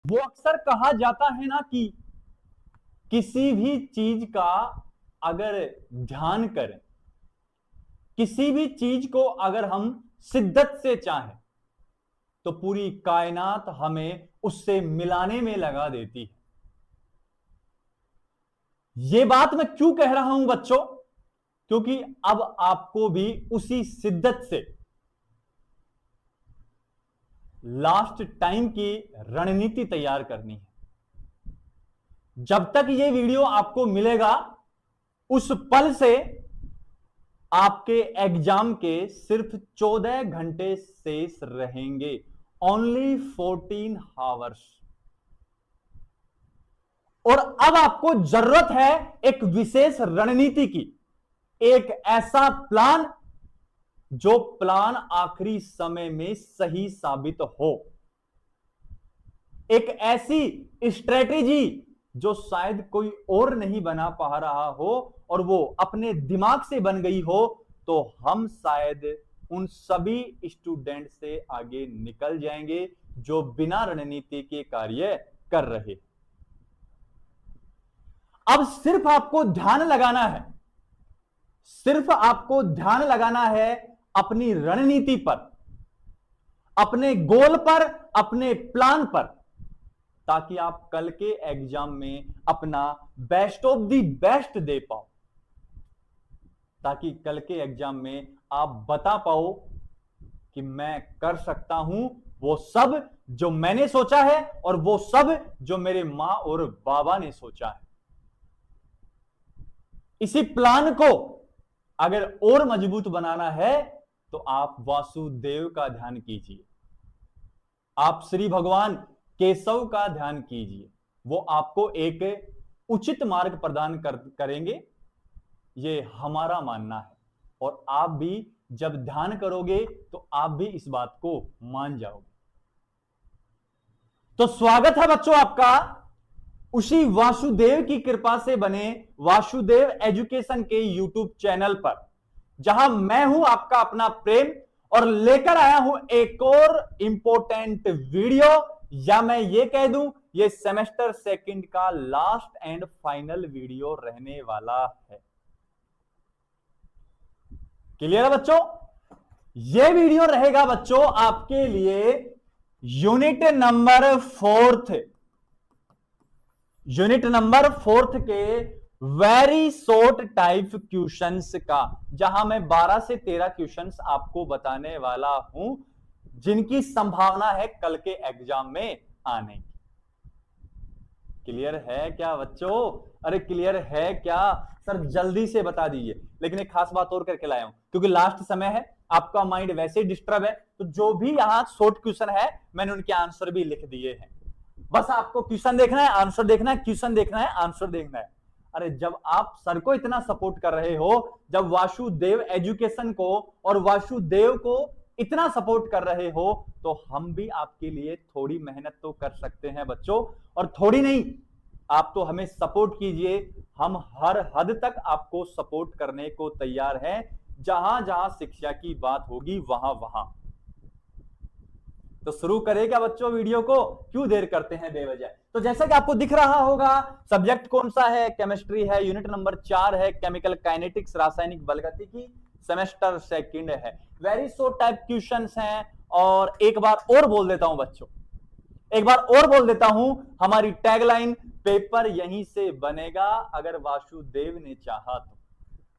वो अक्सर कहा जाता है ना कि किसी भी चीज का अगर ध्यान करें, किसी भी चीज को अगर हम शिद्दत से चाहें तो पूरी कायनात हमें उससे मिलाने में लगा देती है। यह बात मैं क्यों कह रहा हूं बच्चों? क्योंकि अब आपको भी उसी शिद्दत से लास्ट टाइम की रणनीति तैयार करनी है। जब तक यह वीडियो आपको मिलेगा उस पल से आपके एग्जाम के सिर्फ 14 घंटे शेष रहेंगे। Only 14 hours. और अब आपको जरूरत है एक विशेष रणनीति की, एक ऐसा प्लान जो प्लान आखिरी समय में सही साबित हो, एक ऐसी स्ट्रेटेजी जो शायद कोई और नहीं बना पा रहा हो और वो अपने दिमाग से बन गई हो, तो हम शायद उन सभी स्टूडेंट से आगे निकल जाएंगे जो बिना रणनीति के कार्य कर रहे। अब सिर्फ आपको ध्यान लगाना है, सिर्फ आपको ध्यान लगाना है अपनी रणनीति पर, अपने गोल पर, अपने प्लान पर, ताकि आप कल के एग्जाम में अपना बेस्ट ऑफ द बेस्ट दे पाओ, ताकि कल के एग्जाम में आप बता पाओ कि मैं कर सकता हूं वो सब जो मैंने सोचा है और वो सब जो मेरे मां और बाबा ने सोचा है। इसी प्लान को अगर और मजबूत बनाना है तो आप वासुदेव का ध्यान कीजिए, आप श्री भगवान केशव का ध्यान कीजिए। वो आपको एक उचित मार्ग प्रदान करेंगे, ये हमारा मानना है। और आप भी जब ध्यान करोगे तो आप भी इस बात को मान जाओगे। तो स्वागत है बच्चों आपका उसी वासुदेव की कृपा से बने वासुदेव एजुकेशन के यूट्यूब चैनल पर, जहां मैं हूं आपका अपना प्रेम और लेकर आया हूं एक और इंपॉर्टेंट वीडियो, या मैं ये कह दूं ये सेमेस्टर सेकंड का लास्ट एंड फाइनल वीडियो रहने वाला है। क्लियर है बच्चों? ये वीडियो रहेगा बच्चों आपके लिए यूनिट नंबर 4 के वेरी शॉर्ट टाइप क्वेश्चंस का, जहां मैं 12 से 13 क्वेश्चंस आपको बताने वाला हूं जिनकी संभावना है कल के एग्जाम में आने की। क्लियर है क्या बच्चों? अरे क्लियर है क्या सर? जल्दी से बता दीजिए। लेकिन एक खास बात और करके लाया हूं, क्योंकि लास्ट समय है, आपका माइंड वैसे ही डिस्टर्ब है, तो जो भी यहां शॉर्ट क्वेश्चन है मैंने उनके आंसर भी लिख दिए हैं। बस आपको क्वेश्चन देखना है, आंसर देखना है, क्वेश्चन देखना है, आंसर देखना है। अरे जब आप सर को इतना सपोर्ट कर रहे हो, जब वासुदेव एजुकेशन को और वासुदेव को इतना सपोर्ट कर रहे हो, तो हम भी आपके लिए थोड़ी मेहनत तो कर सकते हैं बच्चों। और थोड़ी नहीं, आप तो हमें सपोर्ट कीजिए, हम हर हद तक आपको सपोर्ट करने को तैयार हैं। जहां जहां शिक्षा की बात होगी वहां वहां। तो शुरू करें क्या बच्चों वीडियो को? क्यों देर करते हैं बेवजह? तो जैसा कि आपको दिख रहा होगा, सब्जेक्ट कौन सा है? केमिस्ट्री है, यूनिट नंबर 4 है, केमिकल काइनेटिक्स, रासायनिक बलगतिकी, सेमेस्टर सेकंड है। वेरी शॉर्ट टाइप क्वेश्चंस हैं। और एक बार और बोल देता हूं बच्चों, एक बार और बोल देता हूं, हमारी टैगलाइन पेपर यहीं से बनेगा अगर वासुदेव ने चाहा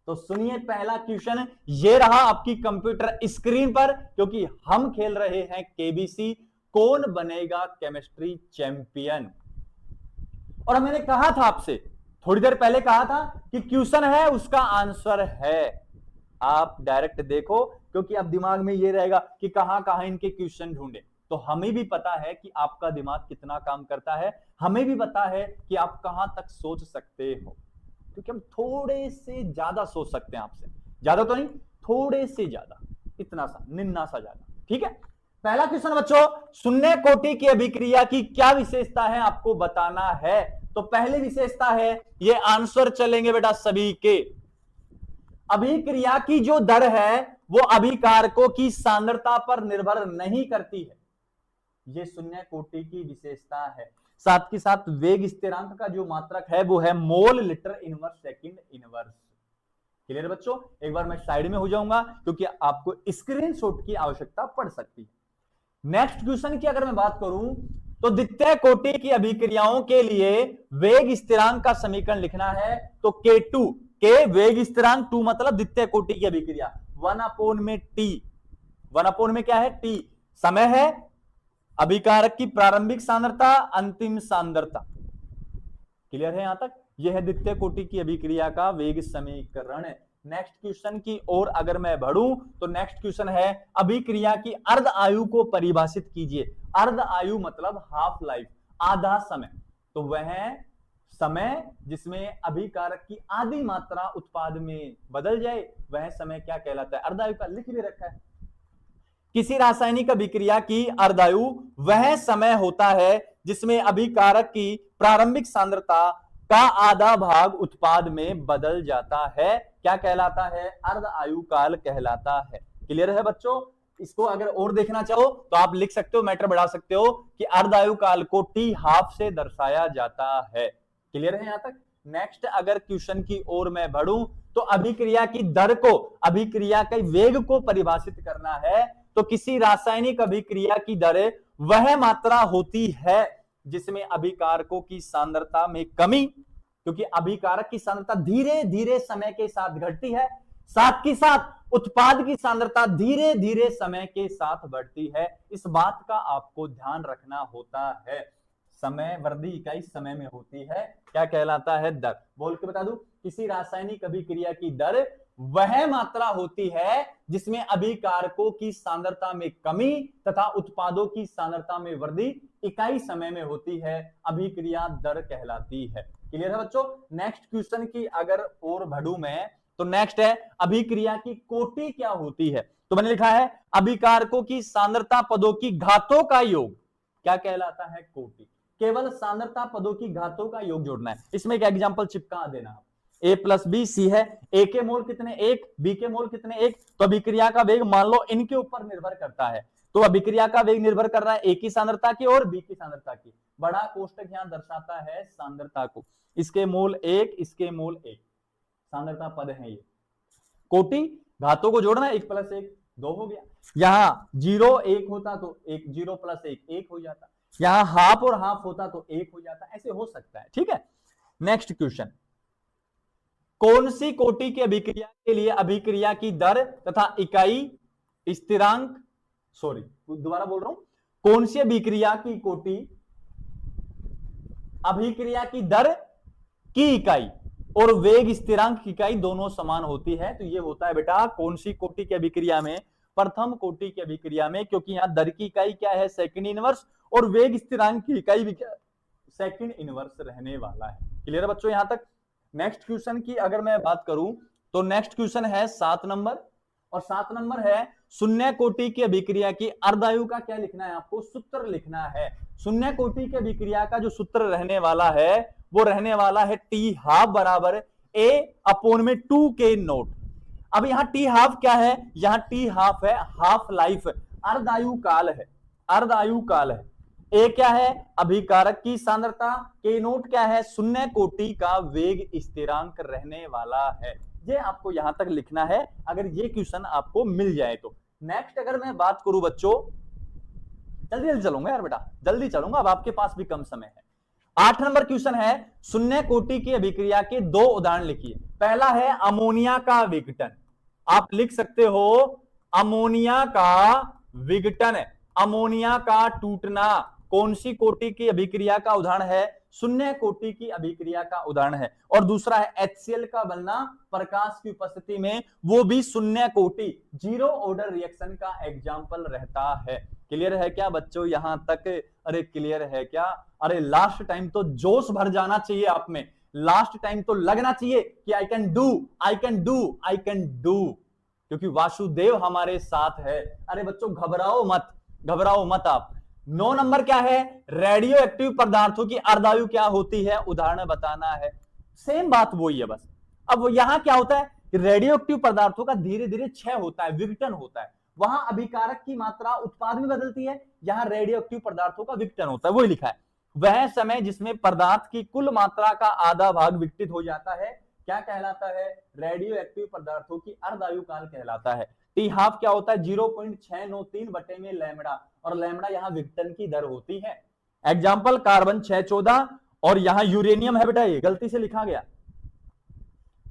तो सुनिए पहला क्वेश्चन ये रहा आपकी कंप्यूटर स्क्रीन पर, क्योंकि हम खेल रहे हैं केबीसी, कौन बनेगा केमिस्ट्री चैंपियन। और मैंने कहा था आपसे थोड़ी देर पहले, कहा था कि क्वेश्चन है उसका आंसर है। आप डायरेक्ट देखो, क्योंकि अब दिमाग में ये रहेगा कि कहां कहां इनके क्वेश्चन ढूंढे। तो हमें भी पता है कि आपका दिमाग कितना काम करता है, हमें भी पता है कि आप कहां तक सोच सकते हो, क्योंकि हम थोड़े से ज्यादा सोच सकते हैं आपसे, ज्यादा तो नहीं, थोड़े से ज्यादा, इतना सा, निन्ना सा ज्यादा। ठीक है, पहला क्वेश्चन बच्चों, शून्य कोटि की अभिक्रिया की क्या विशेषता है आपको बताना है। तो पहली विशेषता है, ये आंसर चलेंगे बेटा सभी के, अभिक्रिया की जो दर है वो अभिकारकों की सांद्रता पर निर्भर नहीं करती है। ये शून्य कोटि की विशेषता है। साथ के साथ वेग स्थिरांक का जो मात्रक है वो है mole litre inverse second inverse. Clear बच्चों? एक बार मैं साइड में हो जाऊंगा क्योंकि आपको स्क्रीनशॉट की आवश्यकता पड़ सकती है। नेक्स्ट क्वेश्चन की अगर मैं बात करूं तो द्वितीय कोटि की अभिक्रियाओं के लिए वेग स्थिरांक का समीकरण लिखना है तो K2 के वेग स्थिरांक 2 मतलब द्वितीय कोटि की अभिक्रिया 1 में टी, 1 में क्या है टी समय है, अभिकारक की प्रारंभिक सांद्रता अंतिम सांद्रता। क्लियर है यहां तक? यह है द्वितीय कोटि की अभिक्रिया का वेग समीकरण। नेक्स्ट क्वेश्चन की ओर अगर मैं बढ़ूं तो नेक्स्ट क्वेश्चन है अभिक्रिया की अर्ध आयु को परिभाषित कीजिए। अर्ध आयु मतलब हाफ लाइफ, आधा समय। तो वह समय जिसमें अभिकारक की आधी मात्रा उत्पाद में बदल जाए वह समय क्या कहलाता है? अर्ध आयु का लिख भी रखा है। किसी रासायनिक अभिक्रिया की अर्धायु वह समय होता है जिसमें अभिकारक की प्रारंभिक सांद्रता का आधा भाग उत्पाद में बदल जाता है। क्या कहलाता है? अर्ध आयु काल कहलाता है। क्लियर है बच्चों? इसको अगर और देखना चाहो तो आप लिख सकते हो, मैटर बढ़ा सकते हो कि अर्ध आयु काल को टी हाफ से दर्शाया जाता है। क्लियर है यहां तक? नेक्स्ट अगर क्वेश्चन की ओर मैं बढ़ूं तो अभिक्रिया की दर को, अभिक्रिया के वेग को परिभाषित करना है तो किसी रासायनिक अभिक्रिया की दर वह मात्रा होती है जिसमें अभिकारकों की सांद्रता में कमी, क्योंकि अभिकारक की सांद्रता धीरे धीरे समय के साथ घटती है, साथ ही साथ उत्पाद की सांद्रता धीरे धीरे समय के साथ बढ़ती है। इस बात का आपको ध्यान रखना होता है। समय वृद्धि इकाई समय में होती है, क्या कहलाता है? दर। बोल के बता दूं, किसी रासायनिक अभिक्रिया की दर वह मात्रा होती है जिसमें अभिकारकों की सांद्रता में कमी तथा उत्पादों की सांद्रता में वृद्धि इकाई समय में होती है, अभिक्रिया दर कहलाती है। क्लियर है बच्चों? नेक्स्ट क्वेश्चन की अगर और बढ़ूं मैं तो नेक्स्ट है अभिक्रिया की कोटि क्या होती है? तो मैंने लिखा है अभिकारकों की सांद्रता पदों की घातों का योग क्या कहलाता है? कोटि। केवल सांद्रता पदों की घातों का योग जोड़ना है। इसमें एक एग्जांपल चिपका देना, A प्लस बी सी है, A के मोल कितने? 1, B के मोल कितने? 1। तो अभिक्रिया का वेग मान लो इनके ऊपर निर्भर करता है, तो अभिक्रिया का वेग निर्भर कर रहा है A की सांद्रता की और B की सांद्रता की। बड़ा कोष्टक यहां दर्शाता है सांद्रता को, इसके मोल 1, इसके मोल 1, सांद्रता पद है ये। कोटि घातों को जोड़ना, 1 प्लस 1 2 हो गया। यहां 0 1 होता तो 1, 0 प्लस 1 1 हो जाता, यहां हाफ और हाफ होता तो 1 हो जाता, ऐसे हो सकता है। ठीक है, नेक्स्ट क्वेश्चन, कौन सी कोटि की अभिक्रिया के लिए अभिक्रिया की दर तथा इकाई स्थिरांक, सॉरी दोबारा बोल रहा हूं, कौन सी अभिक्रिया की कोटि अभिक्रिया की दर की इकाई और वेग स्थिरांक की इकाई दोनों समान होती है? तो ये होता है बेटा कौन सी कोटि की अभिक्रिया में? प्रथम कोटि की अभिक्रिया में, क्योंकि यहां दर की इकाई क्या है? सेकंड इनवर्स, और वेग स्थिरांक की इकाई भी क्या? सेकंड इनवर्स रहने वाला है। क्लियर है बच्चों यहां तक? नेक्स्ट क्वेश्चन की अगर मैं बात करूं तो नेक्स्ट क्वेश्चन है 7 नंबर, और 7 नंबर है शून्य कोटि की अभिक्रिया की अर्धायु का क्या लिखना है? आपको सूत्र लिखना है। शून्य कोटि की अभिक्रिया का जो सूत्र रहने वाला है वो रहने वाला है टी हाफ बराबर A अपॉन में 2K नोट। अब यहां टी हाफ क्या है? यहां टी हाफ है हाफ लाइफ, अर्धायु काल है, अर्धायु काल है। ए क्या है? अभिकारक की सांद्रता, के नोट क्या है? शून्य कोटि का वेग स्थिरांक रहने वाला है। ये आपको यहां तक लिखना है अगर ये क्वेश्चन आपको मिल जाए तो। नेक्स्ट अगर मैं बात करूं बच्चों, जल्दी जल्दी चलूंगा यार बेटा, जल्दी चलूंगा, अब आपके पास भी कम समय है। 8 नंबर क्वेश्चन है शून्य कोटि की अभिक्रिया के 2 उदाहरण लिखिए। पहला है अमोनिया का विघटन, आप लिख सकते हो अमोनिया का विघटन, अमोनिया का टूटना कौन सी कोटि की अभिक्रिया का उदाहरण है? शून्य कोटि की अभिक्रिया का उदाहरण है। और दूसरा है HCl का बनना प्रकाश की उपस्थिति में, वो भी शून्य कोटि, जीरो ऑर्डर रिएक्शन का एग्जाम्पल रहता है। क्लियर है क्या बच्चों यहां तक? अरे क्लियर है क्या? अरे लास्ट टाइम तो जोश भर जाना चाहिए आप में, लास्ट टाइम तो लगना चाहिए कि I can do, I can do, I can do, क्योंकि वासुदेव हमारे साथ है। अरे बच्चों घबराओ मत, घबराओ मत आप। 9 नंबर क्या है? रेडियो एक्टिव पदार्थों की अर्धायु क्या होती है? उदाहरण बताना है। सेम बात वही है बस। अब यहां क्या होता है? रेडियो एक्टिव पदार्थों का धीरे धीरे क्षय होता है, विघटन होता है। वहां अभिकारक की मात्रा उत्पाद में बदलती है, यहाँ रेडियो एक्टिव पदार्थों का विघटन होता है, वही लिखा है। वह समय जिसमें पदार्थ की कुल मात्रा का आधा भाग विघटित हो जाता है क्या कहलाता है? रेडियो एक्टिव पदार्थों की अर्धायु काल कहलाता है। टी हाफ क्या होता है? 0.693 बटे में लैम्बडा, और लैम्बडा यहाँ विघटन की दर होती है। एग्जाम्पल कार्बन 614, और यहां यूरेनियम है बेटा, ये गलती से लिखा गया,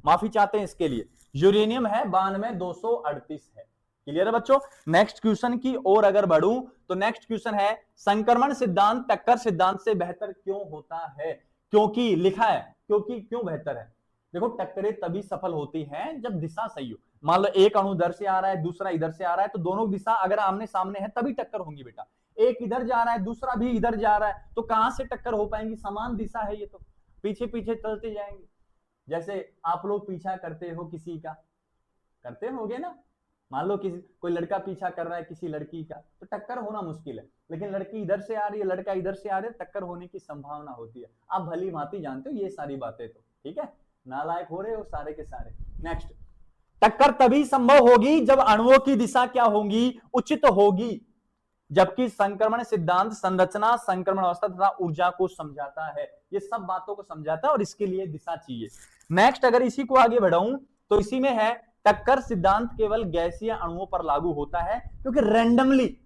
माफी चाहते हैं इसके लिए। यूरेनियम है 92,238 है। क्लियर है बच्चों? नेक्स्ट क्वेश्चन की ओर अगर बढ़ूं तो नेक्स्ट क्वेश्चन है संक्रमण सिद्धांत टक्कर सिद्धांत से बेहतर क्यों होता है? क्योंकि लिखा है, क्योंकि क्यों बेहतर है? देखो, टक्करें तभी सफल होती हैं जब दिशा सही हो। मान लो एक अणु इधर से आ रहा है, दूसरा इधर से आ रहा है, तो दोनों दिशा अगर आमने सामने है तभी टक्कर होंगी बेटा। एक इधर जा रहा है, दूसरा भी इधर जा रहा है, तो कहां से टक्कर हो पाएंगी? समान दिशा है ये, तो पीछे पीछे चलते जाएंगे। जैसे आप लोग पीछा करते हो किसी का, करते होगे ना, मान लो किसी कोई लड़का पीछा कर रहा है किसी लड़की का, तो टक्कर होना मुश्किल है, लेकिन लड़की इधर से आ रही है, लड़का इधर से आ रहा है, टक्कर होने की संभावना होती है। आप भली भांति जानते हो ये सारी बातें, तो ठीक है, नालायक हो रहे हो सारे के सारे। नेक्स्ट, टक्कर तभी संभव होगी जब अणुओं की दिशा क्या होगी? उचित होगी। जबकि संक्रमण सिद्धांत संरचना, संक्रमण अवस्था तथा ऊर्जा को समझाता है, ये सब बातों को समझाता है, और इसके लिए दिशा चाहिए। नेक्स्ट, अगर इसी को आगे बढ़ाऊं तो इसी में है टक्कर सिद्धांत केवल गैसीय अणुओं पर लागू होता है, क्योंकि रैंडमली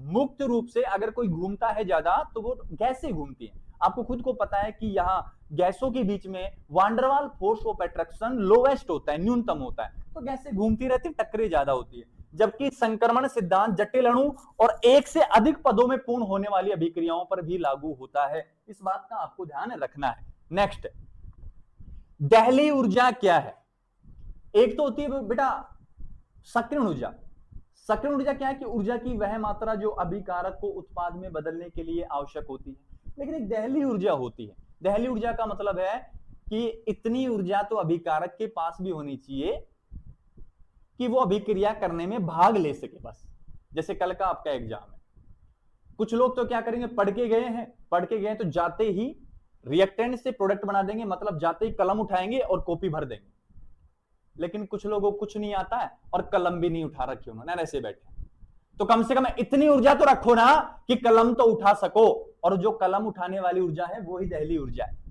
मुक्त रूप से अगर कोई घूमता है ज्यादा तो वो गैसें घूमती हैं। आपको खुद को पता है कि यहाँ गैसों के बीच में van der Waal force of attraction lowest होता है, न्यूनतम होता है, तो गैसें घूमती रहती, टक्करें ज्यादा होती है। जबकि संक्रमण सिद्धांत जटिल अणु और एक से अधिक पदों में पूर्ण होने वाली अभिक्रियाओं पर भी लागू होता है। इस बात का आपको ध्यान रखना है। नेक्स्ट, दहली ऊर्जा क्या है? एक तो होती है बेटा सक्रिय ऊर्जा। सक्रिय ऊर्जा क्या है? कि ऊर्जा की वह मात्रा जो अभिकारक को उत्पाद में बदलने के लिए आवश्यक होती है। लेकिन एक दहली ऊर्जा होती है। दहली ऊर्जा का मतलब है कि इतनी ऊर्जा तो अभिकारक के पास भी होनी चाहिए कि वो अभिक्रिया करने में भाग ले सके। बस जैसे कल का आपका एग्जाम है, कुछ लोग तो क्या करेंगे, पढ़ के गए तो जाते ही रिएक्टेंट से प्रोडक्ट बना देंगे, मतलब जाते ही कलम उठाएंगे और कॉपी भर देंगे। लेकिन कुछ लोगों को कुछ नहीं आता है और कलम भी नहीं उठा रखी उन्होंने, ऐसे बैठे। तो कम से कम इतनी ऊर्जा तो रखो ना कि कलम तो उठा सको, और जो कलम उठाने वाली ऊर्जा है वो ही दहली ऊर्जा है।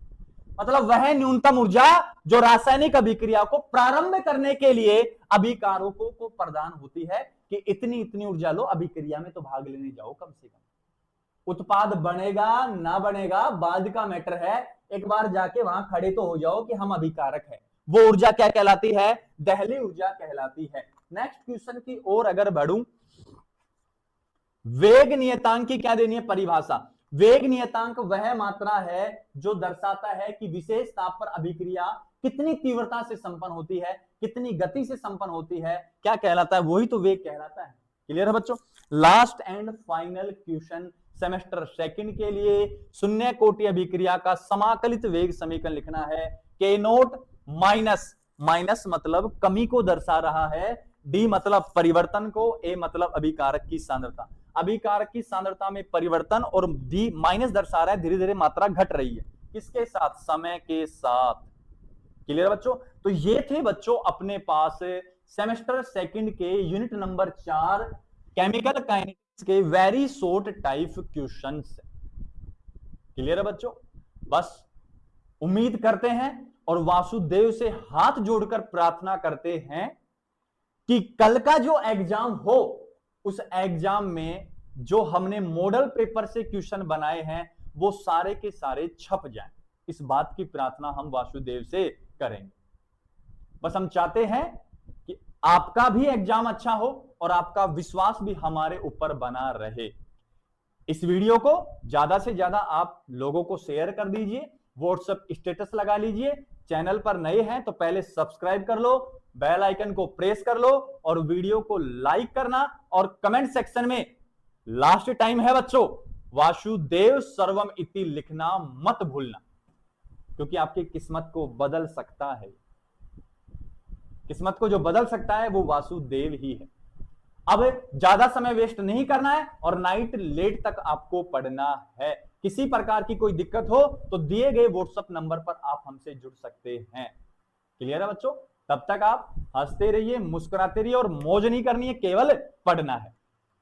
मतलब वह न्यूनतम ऊर्जा जो रासायनिक अभिक्रिया को प्रारंभ करने के लिए अभिकारकों को प्रदान होती है कि इतनी इतनी ऊर्जा लो, अभिक्रिया में तो भाग लेने जाओ कम से कम। उत्पाद बनेगा ना बनेगा बाद का मैटर है, एक बार जाके वहां खड़े तो हो जाओ कि हम अभिकारक है। वो ऊर्जा क्या कहलाती है? दहली ऊर्जा कहलाती है। नेक्स्ट क्वेश्चन की ओर अगर बढ़ूं, वेग नियतांक की क्या देनी है परिभाषा? वेग नियतांक वह मात्रा है जो दर्शाता है कि विशेष ताप पर अभिक्रिया कितनी तीव्रता से संपन्न होती है, कितनी गति से संपन्न होती है, क्या कहलाता है? वही तो वेग कहलाता है। क्लियर है बच्चों? Last and final question semester second के लिए शून्य कोटि अभिक्रिया का समाकलित वेग समीकरण लिखना है। के नोट माइनस मतलब कमी को दर्शा रहा है, डी मतलब परिवर्तन को, ए मतलब अभिकारक की सांद्रता। अभिकारक की सांद्रता में परिवर्तन और डी माइनस दर्शा रहा है, धीरे धीरे मात्रा घट रही है। किसके साथ? समय के साथ। क्लियर बच्चों? तो ये थे बच्चों अपने पास सेमेस्टर सेकंड के यूनिट नंबर 4 केमिकल काइनेटिक्स के very short type questions. Clear है बच्चों? बस उम्मीद करते हैं और वासुदेव से हाथ जोड़कर प्रार्थना करते हैं कि कल का जो एग्जाम हो उस एग्जाम में जो हमने मॉडल पेपर से क्वेश्चन बनाए हैं वो सारे के सारे छप जाएं। इस बात की प्रार्थना हम वासुदेव से करेंगे। बस हम चाहते हैं कि आपका भी एग्जाम अच्छा हो और आपका विश्वास भी हमारे ऊपर बना रहे। इस वीडियो को ज्यादा से ज्यादा आप लोगों को शेयर कर दीजिए, व्हाट्सएप स्टेटस लगा लीजिए। चैनल पर नए हैं तो पहले सब्सक्राइब कर लो, बेल आइकन को प्रेस कर लो और वीडियो को लाइक करना, और कमेंट सेक्शन में लास्ट टाइम है बच्चों वासुदेव सर्वम इति लिखना मत भूलना, क्योंकि आपकी किस्मत को बदल सकता है। किस्मत को जो बदल सकता है वो वासुदेव ही है। अब ज्यादा समय वेस्ट नहीं करना है और नाइट लेट तक आपको पढ़ना है। किसी प्रकार की कोई दिक्कत हो तो दिए गए व्हाट्सएप नंबर पर आप हमसे जुड़ सकते हैं। क्लियर है बच्चों? तब तक आप हंसते रहिए, मुस्कुराते रहिए और मौज नहीं करनी है, केवल पढ़ना है।